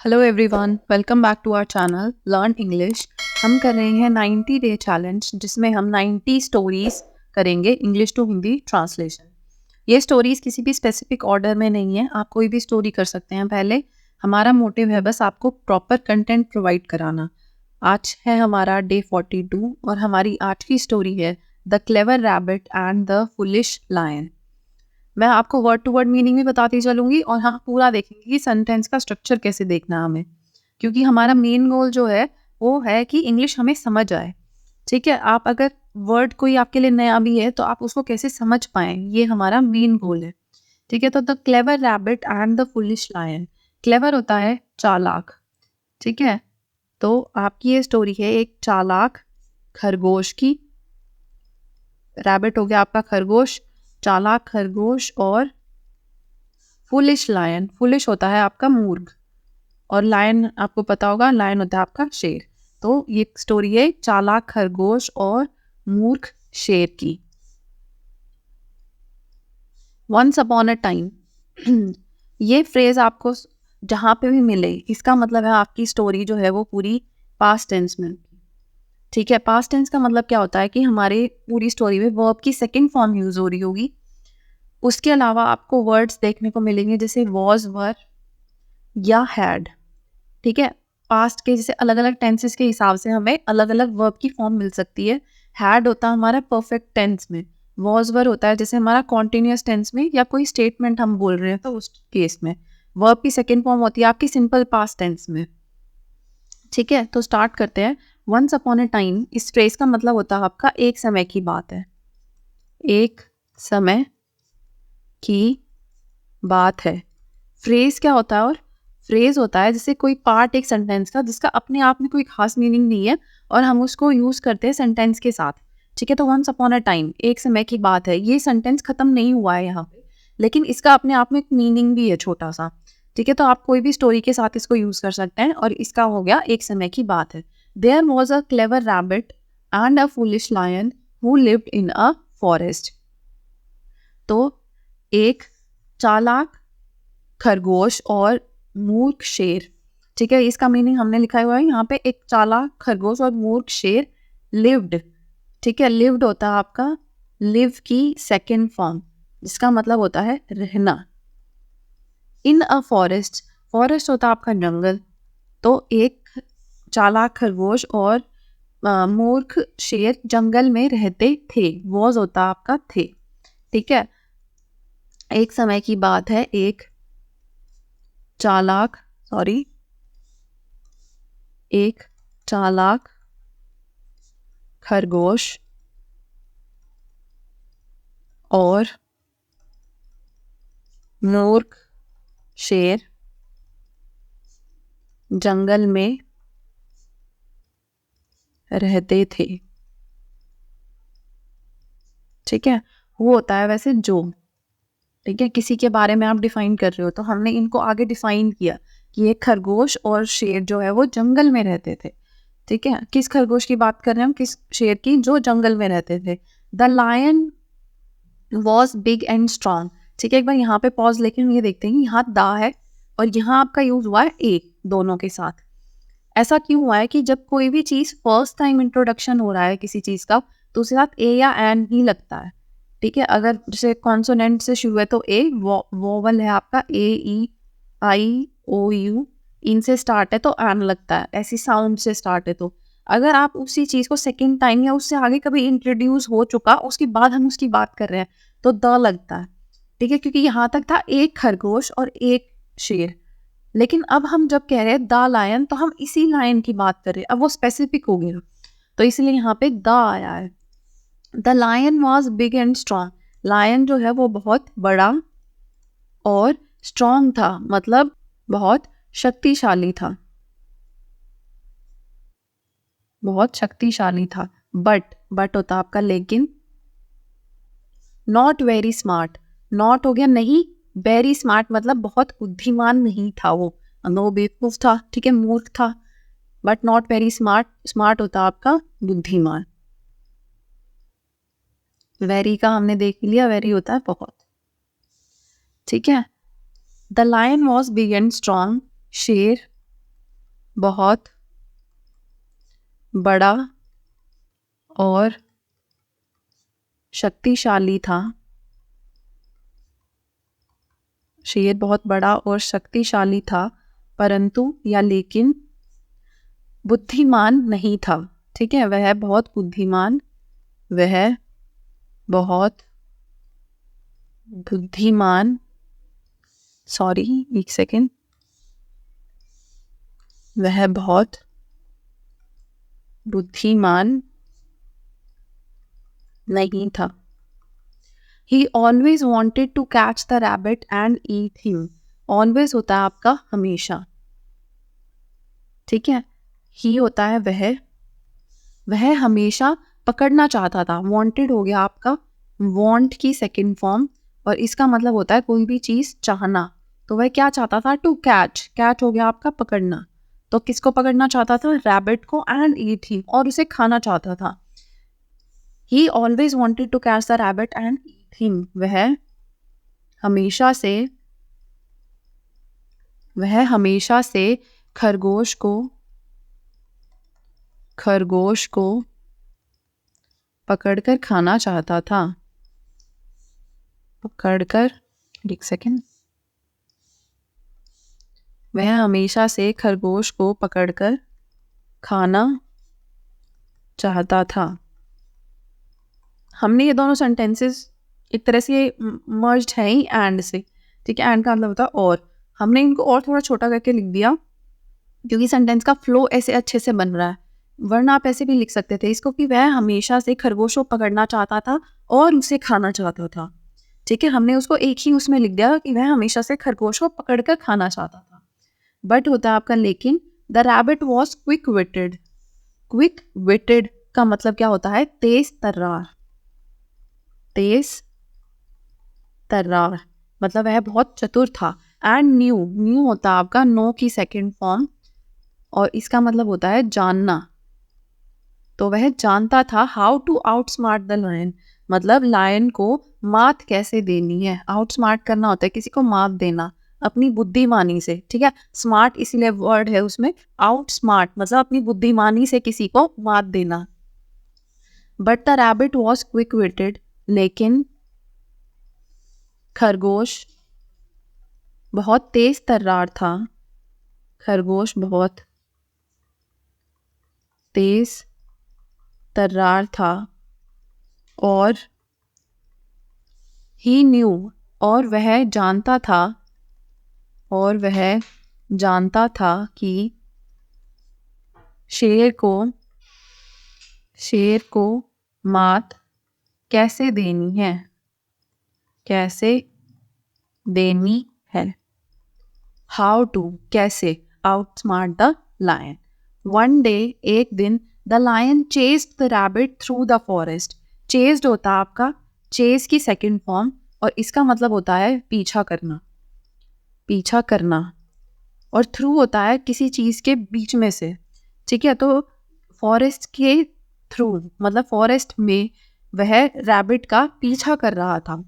Hello everyone, welcome back to our channel learn English. हम कर रहे हैं 90 डे चैलेंज जिसमें हम 90 स्टोरीज करेंगे इंग्लिश टू हिंदी ट्रांसलेशन। ये स्टोरीज किसी भी स्पेसिफिक ऑर्डर में नहीं है, आप कोई भी स्टोरी कर सकते हैं। पहले हमारा मोटिव है बस आपको प्रॉपर कंटेंट प्रोवाइड कराना। आज है हमारा डे 42 और हमारी आज की स्टोरी है the clever rabbit and the foolish lion. मैं आपको वर्ड टू वर्ड मीनिंग भी बताती चलूंगी और हम पूरा देखेंगे कि सेंटेंस का स्ट्रक्चर कैसे देखना है हमें, क्योंकि हमारा मेन गोल जो है वो है कि इंग्लिश हमें समझ आए। ठीक है, आप अगर वर्ड कोई आपके लिए नया भी है तो आप उसको कैसे समझ पाएं, ये हमारा मेन गोल है। ठीक है, तो the clever rabbit and the foolish lion. Clever होता है चालाक। ठीक है, तो आपकी ये स्टोरी है एक चालाक खरगोश की। रैबिट हो गया आपका खरगोश, चालाक खरगोश, और फुलिश लायन। फुलिश होता है आपका मूर्ख, और लायन आपको पता होगा, लायन होता है आपका शेर। तो ये स्टोरी है चालाक खरगोश और मूर्ख शेर की। वंस अपॉन अ टाइम ये फ्रेज आपको जहाँ पे भी मिले, इसका मतलब है आपकी स्टोरी जो है वो पूरी पास्ट टेंस में। ठीक है, पास्ट टेंस का मतलब क्या होता है कि हमारे पूरी स्टोरी में वर्ब की सेकंड फॉर्म यूज हो रही होगी। उसके अलावा आपको वर्ड्स देखने को मिलेंगे जैसे वॉज, वर या हैड। ठीक है, पास्ट के जैसे अलग अलग टेंसेस के हिसाब से हमें अलग अलग वर्ब की फॉर्म मिल सकती है। हैड होता है हमारा परफेक्ट टेंस में, वॉज वर होता है जैसे हमारा कॉन्टिन्यूस टेंस में, या कोई स्टेटमेंट हम बोल रहे हैं तो उस केस में। वर्ब की सेकेंड फॉर्म होती है आपकी सिंपल पास्ट टेंस में। ठीक है, तो स्टार्ट करते हैं। वंस अपॉन अ टाइम, इस फ्रेज का मतलब होता है आपका एक समय की बात है। एक समय की बात है। फ्रेज क्या होता है? और फ्रेज होता है जैसे कोई पार्ट एक सेंटेंस का जिसका अपने आप में कोई खास मीनिंग नहीं है और हम उसको यूज करते हैं सेंटेंस के साथ। ठीक है, तो वंस अपॉन अ टाइम, एक समय की बात है, ये सेंटेंस खत्म नहीं हुआ है यहाँ पे, लेकिन इसका अपने आप में एक मीनिंग भी है छोटा सा। ठीक है, तो आप कोई भी स्टोरी के साथ इसको यूज कर सकते हैं, और इसका हो गया एक समय की बात है। There was a clever rabbit and a foolish lion who lived in a forest. तो एक चालाक खरगोश और मूर्ख शेर। ठीक है, इसका मीनिंग हमने लिखा हुआ है यहाँ पे, एक चालाक खरगोश और मूर्ख शेर लिव्ड। ठीक है, लिव्ड होता है आपका लिव की सेकेंड फॉर्म, जिसका मतलब होता है रहना। इन अ फॉरेस्ट, फॉरेस्ट होता है आपका जंगल। तो एक चालाक खरगोश और मूर्ख शेर जंगल में रहते थे। वॉज होता है आपका थे। ठीक है, एक समय की बात है, एक चालाक सॉरी एक चालाक खरगोश और मूर्ख शेर जंगल में रहते थे। ठीक है, वो होता है वैसे जो। ठीक है, किसी के बारे में आप डिफाइन कर रहे हो तो हमने इनको आगे डिफाइन किया कि एक खरगोश और शेर जो है वो जंगल में रहते थे। ठीक है, किस खरगोश की बात कर रहे हैं हम, किस शेर की? जो जंगल में रहते थे। The lion was big and strong. ठीक है, एक बार यहाँ पे पॉज लेके हम ये देखते हैं कि यहाँ दा है और यहाँ आपका यूज हुआ है ए, दोनों के साथ। ऐसा क्यों हुआ है कि जब कोई भी चीज फर्स्ट टाइम इंट्रोडक्शन हो रहा है किसी चीज का, तो उसके साथ ए या एन ही लगता है। ठीक है, अगर जैसे कॉन्सोनेंट से शुरू है तो ए, वोवल है आपका ए, ई, आई, ओ, यू, इनसे स्टार्ट है तो एन लगता है। ऐसी साउंड से स्टार्ट है तो अगर आप उसी चीज को सेकेंड टाइम या उससे आगे कभी इंट्रोड्यूस हो चुका, उसके बाद हम उसकी बात कर रहे हैं, तो द लगता है। ठीक है, क्योंकि यहाँ तक था एक खरगोश और एक शेर, लेकिन अब हम जब कह रहे हैं द लायन तो हम इसी लायन की बात कर रहे हैं, अब वो स्पेसिफिक हो गया, तो इसलिए यहाँ पे द आया है। The lion was big and strong. Lion जो है वो बहुत बड़ा और स्ट्रांग था, मतलब बहुत शक्तिशाली था, बहुत शक्तिशाली था। बट होता आपका लेकिन। नॉट वेरी स्मार्ट, नॉट हो गया नहीं, वेरी स्मार्ट मतलब बहुत बुद्धिमान नहीं था वो, नो बेवकूफ था। ठीक है, मूर्ख था। But not very smart, smart होता आपका बुद्धिमान। वेरी का हमने देख लिया, वेरी होता है बहुत। ठीक है, the lion was big and strong. शेर बहुत बड़ा और शक्तिशाली था। शेर बहुत बड़ा और शक्तिशाली था, परंतु या लेकिन बुद्धिमान नहीं था। ठीक है, वह बहुत बुद्धिमान, वह बहुत बुद्धिमान, सॉरी एक सेकेंड, वह बहुत बुद्धिमान नहीं था। He always wanted to catch the rabbit and eat him. Always होता है आपका हमेशा, ठीक है। ही होता है वह हमेशा पकड़ना चाहता था। वांटेड हो गया आपका वांट की सेकंड फॉर्म, और इसका मतलब होता है कोई भी चीज चाहना। तो वह क्या चाहता था? टू कैच, कैच हो गया आपका पकड़ना। तो किसको पकड़ना चाहता था? रैबिट को, एंड ईट हिम, और उसे खाना चाहता था। He always wanted to catch the rabbit and eat him. वह हमेशा से खरगोश को पकड़कर खाना चाहता था। पकड़कर, एक सेकेंड, वह हमेशा से खरगोश को पकड़कर खाना चाहता था। हमने ये दोनों सेंटेंसेस एक तरह से मर्ज्ड है ही एंड से, ठीक है। एंड का मतलब होता है और। हमने इनको और थोड़ा छोटा करके लिख दिया क्योंकि सेंटेंस का फ्लो ऐसे अच्छे से बन रहा है, वरना आप ऐसे भी लिख सकते थे इसको कि वह हमेशा से खरगोश को पकड़ना चाहता था और उसे खाना चाहता था। ठीक है, हमने उसको एक ही उसमें लिख दिया कि वह हमेशा से खरगोश को पकड़कर खाना चाहता था। बट होता है आपका लेकिन। The rabbit was quick witted. Quick witted का मतलब क्या होता है? तेज तर्रार। तेज तर्रार मतलब वह बहुत चतुर था। एंड न्यू होता है आपका नो की सेकेंड फॉर्म, और इसका मतलब होता है जानना। तो वह जानता था how to outsmart the lion, मतलब लायन को मात कैसे देनी है। आउट स्मार्ट करना होता है किसी को मात देना अपनी बुद्धिमानी से, ठीक है। स्मार्ट इसीलिए वर्ड है उसमें। आउट स्मार्ट मतलब अपनी बुद्धिमानी से किसी को मात देना। But the rabbit was quick witted, लेकिन खरगोश बहुत तेज तर्रार था। खरगोश बहुत तेज तर्रार था, और ही न्यू, और वह जानता था कि शेर को मात कैसे देनी है। हाउ टू कैसे outsmart the lion. One day एक दिन the lion chased the rabbit through the forest. Chased होता है आपका चेस की सेकेंड फॉर्म, और इसका मतलब होता है पीछा करना, और थ्रू होता है किसी चीज के बीच में से, ठीक है। तो फॉरेस्ट के थ्रू मतलब फॉरेस्ट में वह रैबिट का पीछा कर रहा था।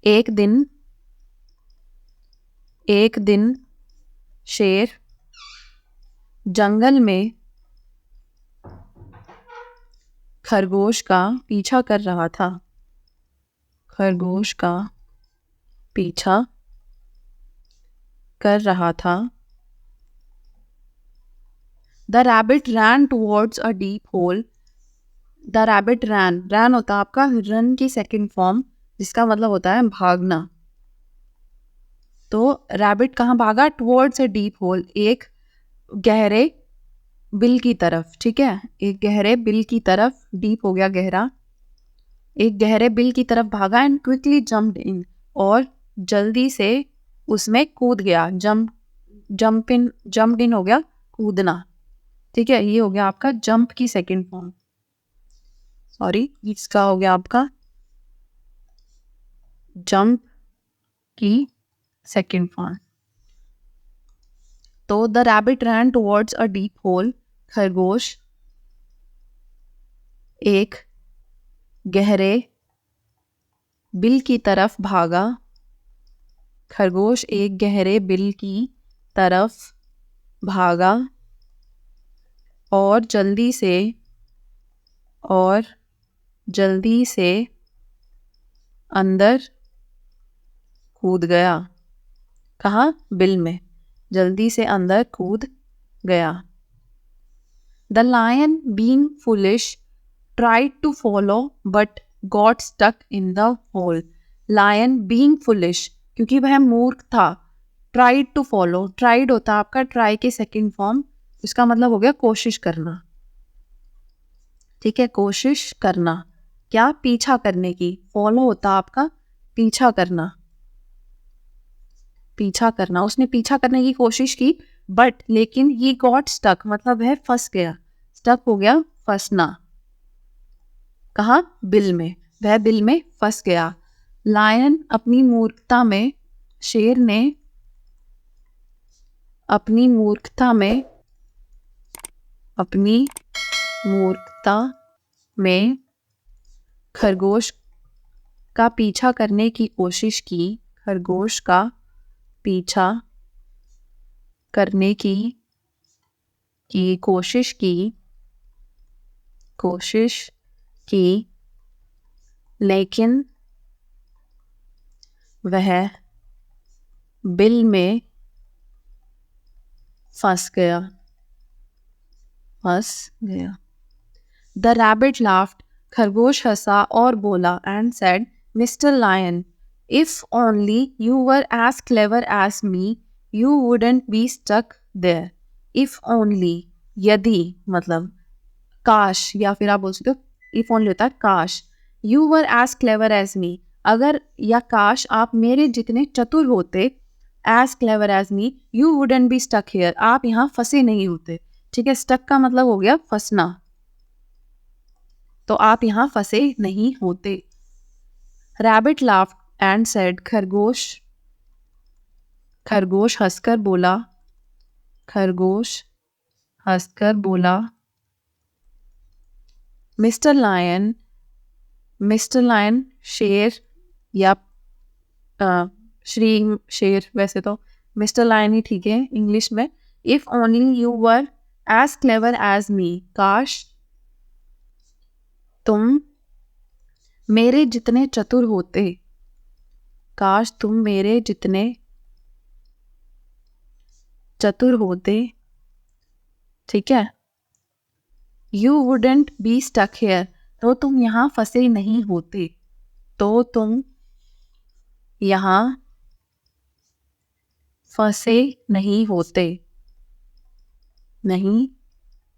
एक दिन शेर जंगल में खरगोश का पीछा कर रहा था। The rabbit ran towards a deep hole. The rabbit ran होता है आपका रन की सेकेंड फॉर्म, जिसका मतलब होता है भागना। तो रैबिट कहाँ भागा? टूवर्ड्स अ डीप होल, एक गहरे बिल की तरफ, ठीक है। एक गहरे बिल की तरफ, डीप हो गया गहरा, एक गहरे बिल की तरफ भागा। एंड क्विकली जम्प्ड इन, और जल्दी से उसमें कूद गया। जम्प इन हो गया कूदना, ठीक है। ये हो गया आपका जंप की सेकेंड फॉर्म, सॉरी इसका हो गया आपका जंप की सेकेंड फॉर्म। तो the rabbit ran towards a deep hole. खरगोश एक गहरे बिल की तरफ भागा और जल्दी से अंदर कूद गया। कहाँ? बिल में। जल्दी से अंदर कूद गया। The lion, being foolish, tried to follow but got stuck in the hole. Lion being foolish, क्योंकि वह मूर्ख था। Tried to follow, tried होता है आपका try के सेकंड फॉर्म, इसका मतलब हो गया कोशिश करना। ठीक है, कोशिश करना, क्या? पीछा करने की। फॉलो होता आपका पीछा करना, पीछा करना। उसने पीछा करने की कोशिश की बट लेकिन ही गॉट स्टक, मतलब वह फंस गया। स्टक हो गया फंसना। कहाँ? बिल में। वह बिल में फंस गया। लायन अपनी मूर्खता में, शेर ने अपनी मूर्खता में खरगोश का पीछा करने की कोशिश की। खरगोश का पीछा करने की कोशिश की, लेकिन वह बिल में फंस गया। द रैबिट लाफ्ड, खरगोश हंसा और बोला, and said, mister lion, if only you were as clever as me, you wouldn't be stuck there. If only, यदि, मतलब काश, या फिर आप बोल सकते हो इफ ओनली होता है काश। You were as clever as me, अगर या काश आप मेरे जितने चतुर होते, as clever as me, you wouldn't be stuck here, आप यहाँ फंसे नहीं होते। ठीक है, स्टक का मतलब हो गया फंसना, तो आप यहाँ फंसे नहीं होते। रैबिट लाफ्ड एंड सेड, खरगोश हंसकर बोला, मिस्टर लायन, शेर या श्री शेर, वैसे तो मिस्टर लायन ही ठीक है इंग्लिश में। If only you were as clever as me, काश तुम मेरे जितने चतुर होते, काश तुम मेरे जितने चतुर होते। ठीक है, you wouldn't be stuck here, तो तुम यहाँ फंसे नहीं होते, तो तुम यहाँ फंसे नहीं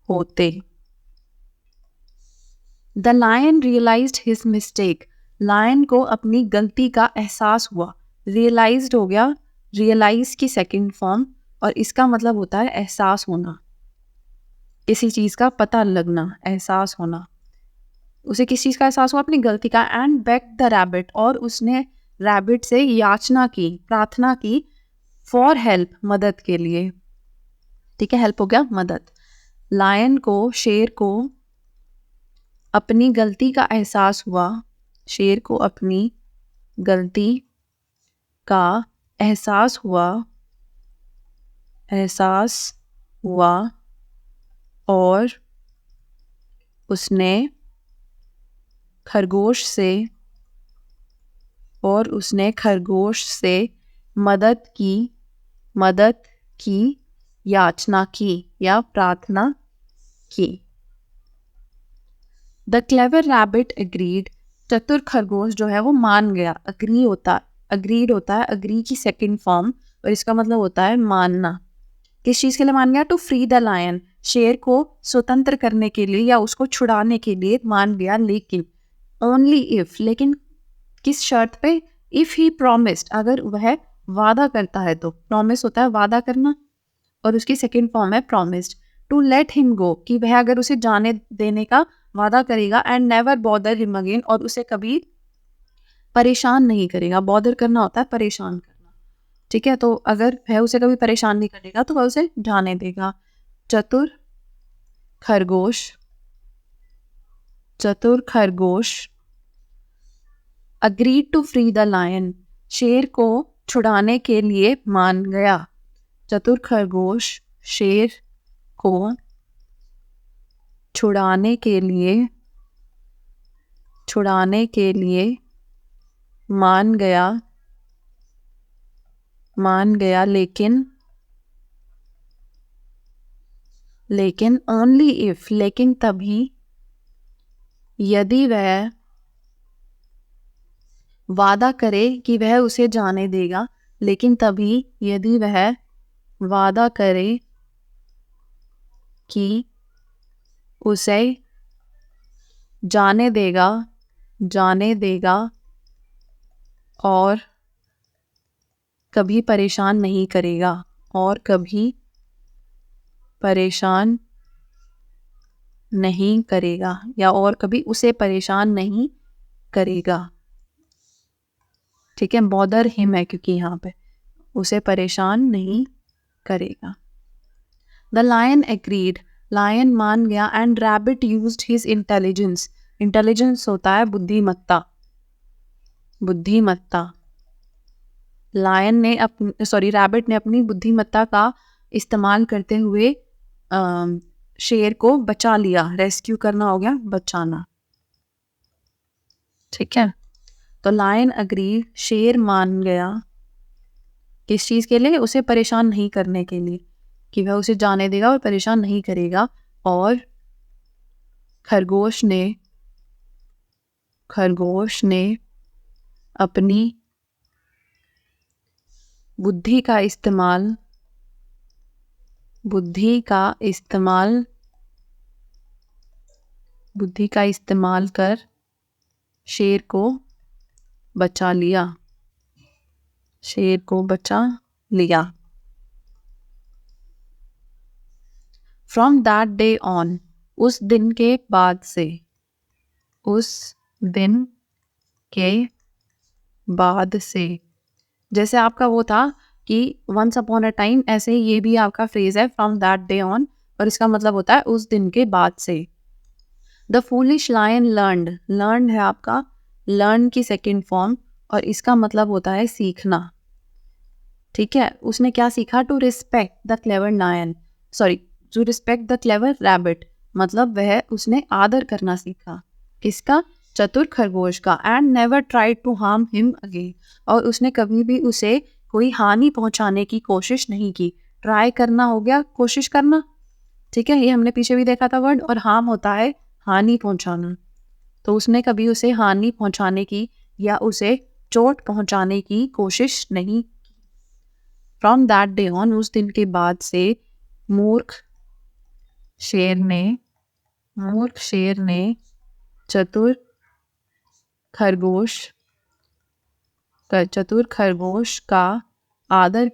होते। The lion realised his mistake, lion को अपनी गलती का एहसास हुआ। रियलाइज्ड हो गया, रियलाइज की सेकंड फॉर्म, और इसका मतलब होता है एहसास होना, किसी चीज़ का पता लगना, एहसास होना। उसे किस चीज़ का एहसास हुआ? अपनी गलती का। एंड बेग द रैबिट, और उसने रैबिट से याचना की, प्रार्थना की, फॉर हेल्प, मदद के लिए। ठीक है, हेल्प हो गया मदद। लायन को, शेर को अपनी गलती का एहसास हुआ, शेर को अपनी गलती का एहसास हुआ और उसने खरगोश से मदद की याचना की या प्रार्थना की। द क्लेवर रैबिट एग्रीड, चतुर खरगोश जो है वो मान गया। अग्रीड होता है अग्री की सेकंड फॉर्म, और इसका मतलब होता है मानना। किस चीज़ के लिए मान गया? टू फ्री द लायन, शेर को स्वतंत्र करने के लिए या उसको छुड़ाने के लिए मान गया। लेकिन ओनली इफ, लेकिन किस शर्त पे? इफ ही प्रॉमिस्ड, अगर वह वादा करता है तो। प्रॉमिस होता है वादा करना, और उसकी सेकंड फॉर्म है promised. To let him go, कि वह अगर उसे जाने देने का वादा करेगा। And never bother him again, और उसे कभी परेशान नहीं करेगा। बॉदर करना होता है परेशान करना। ठीक है, तो अगर वह उसे कभी परेशान नहीं करेगा तो वह उसे जाने देगा। चतुर खरगोश agreed to free the lion, शेर को छुड़ाने के लिए मान गया। चतुर खरगोश शेर को छुड़ाने के लिए मान गया लेकिन ओनली इफ, लेकिन तभी, यदि वह वादा करे कि वह उसे जाने देगा, लेकिन तभी यदि वह वादा करे कि उसे जाने देगा और कभी परेशान नहीं करेगा, और कभी परेशान नहीं करेगा, या और कभी उसे परेशान नहीं करेगा। ठीक है, बॉदर हिम है क्योंकि यहाँ पे उसे परेशान नहीं करेगा। द लायन एग्रीड, लायन मान गया, and rabbit used his intelligence, intelligence होता है बुद्धिमत्ता, लायन ने रैबिट ने अपनी बुद्धिमत्ता का इस्तेमाल करते हुए शेर को बचा लिया। रेस्क्यू करना हो गया बचाना। ठीक है, तो लायन अग्री, शेर मान गया किस चीज के लिए? उसे परेशान नहीं करने के लिए, कि वह उसे जाने देगा और परेशान नहीं करेगा। और खरगोश ने अपनी बुद्धि का इस्तेमाल कर शेर को बचा लिया। फ्रॉम दैट डे ऑन, उस दिन के बाद से, जैसे आपका वो था कि वंस अपॉन अ टाइम, ऐसे ही ये भी आपका फ्रेज है फ्रॉम दैट डे ऑन, और इसका मतलब होता है उस दिन के बाद से। द फूलिश लायन लर्नड है आपका लर्न की सेकेंड फॉर्म, और इसका मतलब होता है सीखना। ठीक है, उसने क्या सीखा? To respect the clever rabbit, मतलब उसने आदर करना सीखा। किसका? चतुर खरगोश का। And never try to harm him again, और उसने कभी भी उसे कोई हानि पहुंचाने की कोशिश नहीं की। ट्राई करना हो गया कोशिश करना, ठीक है, ये हमने पीछे भी देखा था वर्ड। और हार्म होता है हानि पहुंचाना, तो उसने कभी उसे हानि पहुंचाने की या उसे चोट पहुंचाने की कोशिश नहीं। फ्रॉम दैट डे ऑन, उस दिन के बाद से, मूर्ख शेर ने चतुर खरगोश का आदर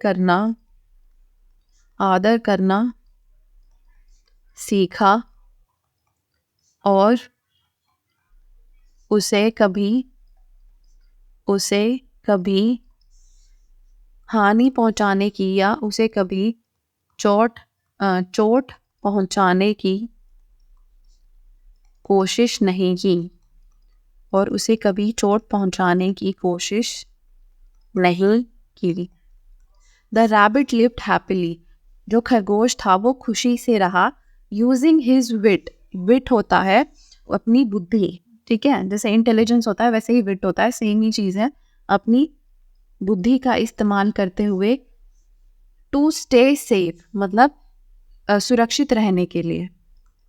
करना सीखा, और उसे कभी हानि पहुंचाने की या उसे कभी चोट पहुंचाने की कोशिश नहीं की, और उसे कभी चोट पहुंचाने की कोशिश नहीं की। द रैबिट लिव्ड हैप्पीली, जो खरगोश था वो खुशी से रहा। यूजिंग हिज विट होता है अपनी बुद्धि, ठीक है, जैसे इंटेलिजेंस होता है वैसे ही विट होता है, सेम ही चीज है। अपनी बुद्धि का इस्तेमाल करते हुए, टू स्टे सेफ मतलब सुरक्षित रहने के लिए।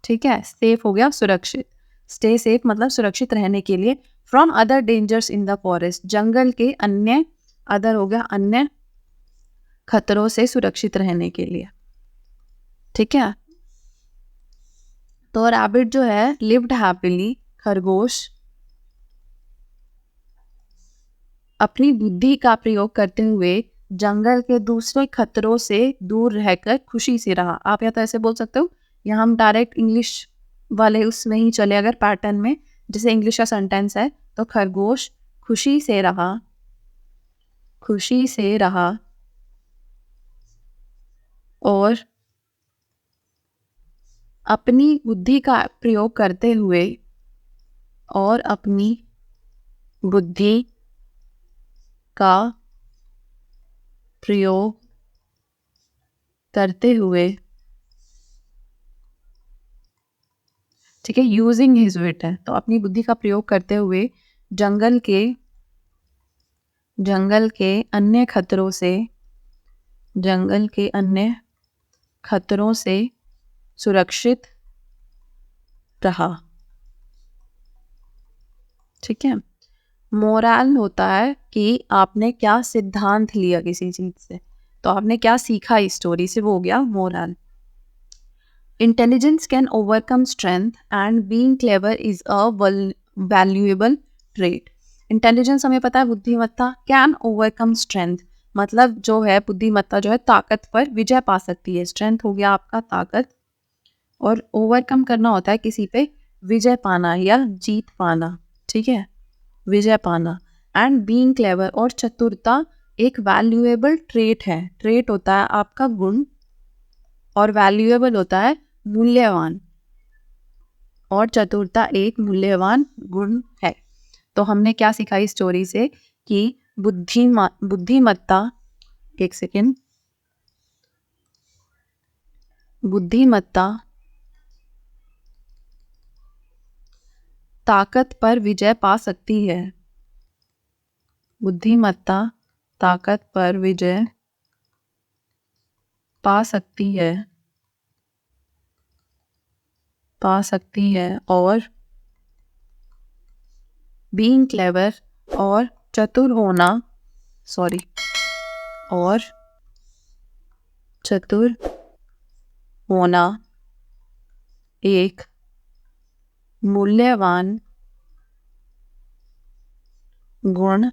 ठीक है, सेफ हो गया सुरक्षित, स्टे सेफ मतलब सुरक्षित रहने के लिए। From other dangers in the forest, जंगल के अन्य, अदर हो गया अन्य, खतरों से सुरक्षित रहने के लिए। ठीक है, तो रैबिट जो है लिव्ड हैप्पीली, खरगोश अपनी बुद्धि का प्रयोग करते हुए जंगल के दूसरे खतरों से दूर रहकर खुशी से रहा। आप या तो ऐसे बोल सकते हो, या हम डायरेक्ट इंग्लिश वाले उसमें ही चले अगर पैटर्न में, जैसे इंग्लिश का सेंटेंस है, तो खरगोश खुशी से रहा और अपनी बुद्धि का प्रयोग करते हुए, और अपनी बुद्धि का प्रयोग करते हुए ठीक है, यूजिंग हिज विट है, तो अपनी बुद्धि का प्रयोग करते हुए जंगल के अन्य खतरों से सुरक्षित रहा। ठीक है, मोरल होता है कि आपने क्या सिद्धांत लिया किसी चीज से, तो आपने क्या सीखा इस स्टोरी से, वो हो गया moral. Intelligence can overcome strength and being clever is a valuable trait. Intelligence हमें पता है बुद्धिमत्ता, कैन ओवरकम स्ट्रेंथ मतलब जो है बुद्धिमत्ता जो है ताकत पर विजय पा सकती है। स्ट्रेंथ हो गया आपका ताकत, और ओवरकम करना होता है किसी पे विजय पाना या जीत पाना। ठीक है, विजय पाना। एंड बीइंग क्लेवर और चतुरता एक वैल्यूएबल ट्रेट है। ट्रेट होता है आपका गुण, और वैल्यूएबल होता है मूल्यवान, और चतुरता एक मूल्यवान गुण है। तो हमने क्या सीखा इस स्टोरी से कि बुद्धिमत्ता, एक सेकेंड, बुद्धिमत्ता ताकत पर विजय पा सकती है। बुद्धिमत्ता ताकत पर विजय पा सकती है, और बीइंग क्लेवर और चतुर होना, और चतुर होना एक मूल्यवान गुण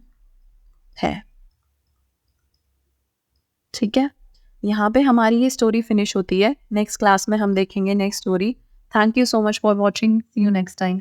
है। ठीक है, यहाँ पे हमारी ये स्टोरी फिनिश होती है। नेक्स्ट क्लास में हम देखेंगे next story. Thank you so much for watching, see you next time.